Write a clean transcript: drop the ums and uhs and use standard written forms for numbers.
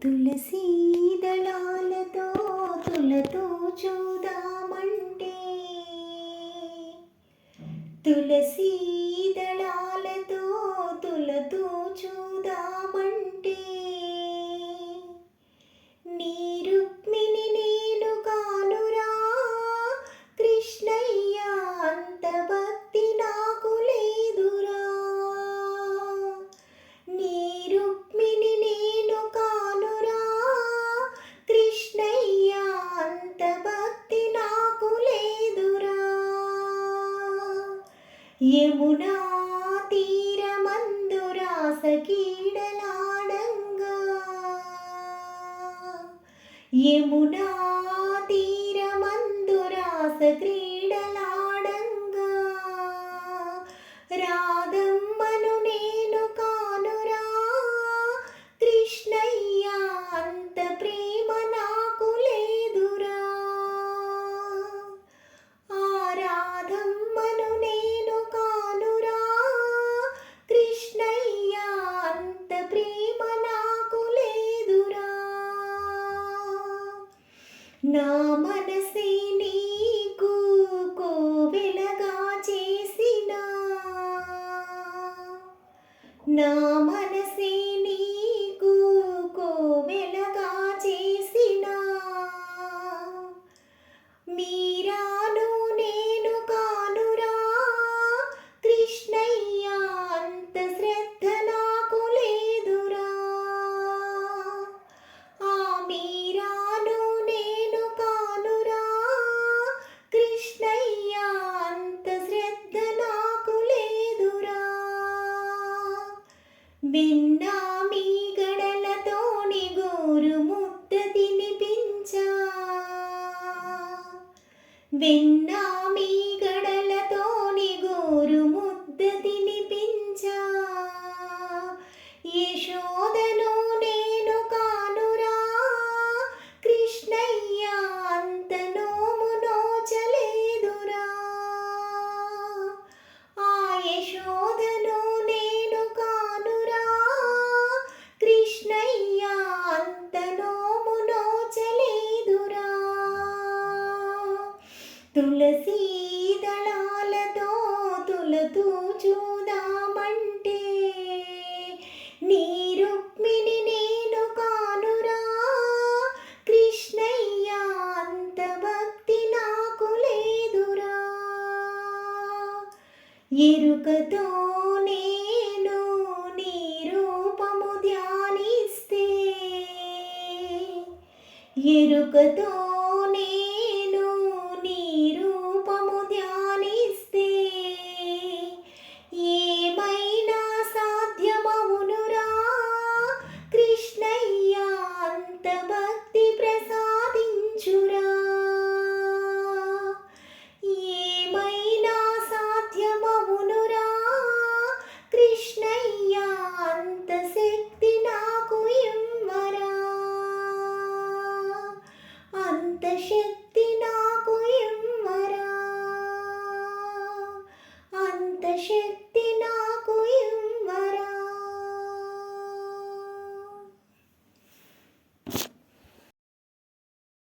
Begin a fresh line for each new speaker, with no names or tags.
తులసీ దళాలతో తులతో చూదామంటే, తులసీ దళాలతో తులతో చూదామంటే, నీ రుక్మిణి నేను కానురా కృష్ణయ్య, అంత భక్తి నాకు లేదురా. నీ రుక్మిణి నేను కానురా కృష్ణయ్య, అంత భక్తి నాకు లేదురా. యమునా తీరమందు రాస కీడలాడంగా, యమునా తీరమందు రాస క్రీడలాడంగా, రాధమ్మను నేను కానురా కృష్ణయ్య, అంత ప్రేమ నాకు లేదురా. ఆ రాధమ్మను నేను కానురా కృష్ణయ్య, అంత ప్రేమ నాకు లేదురా. నా మనసే నీకు కోవెలగా చేసిన, నా మనసే నీకు కోవెలగా చేసిన, మీరాను నేను కానురా కృష్ణయ్య, అంత శ్రద్ధ నాకు లేదురా. ఆ మీరాను నేను కానురా కృష్ణయ్య, అంత శ్రద్ధ నాకు లేదురా. వెన్నా మీ గడలతోని గోరు ముద్ద తినిపించా, వెన్నా మీ గడలతోని గోరు ముద్ద తినిపించా, యశోదను నేను కానురా కృష్ణయ్య, అంత నోము నోచలేదురా. ఆ యశోదను నేను కానురా కృష్ణయ్య, అంత నోము నోచలేదురా. తులసీ దళాలతో తులతో చూదామంటే, నీ రుక్మిణి నేను కానురా కృష్ణయ్య, అంత భక్తి నాకు లేదురా. ఎరుకతో నేను నీ రూపము ధ్యానిస్తే, ఎరుకతో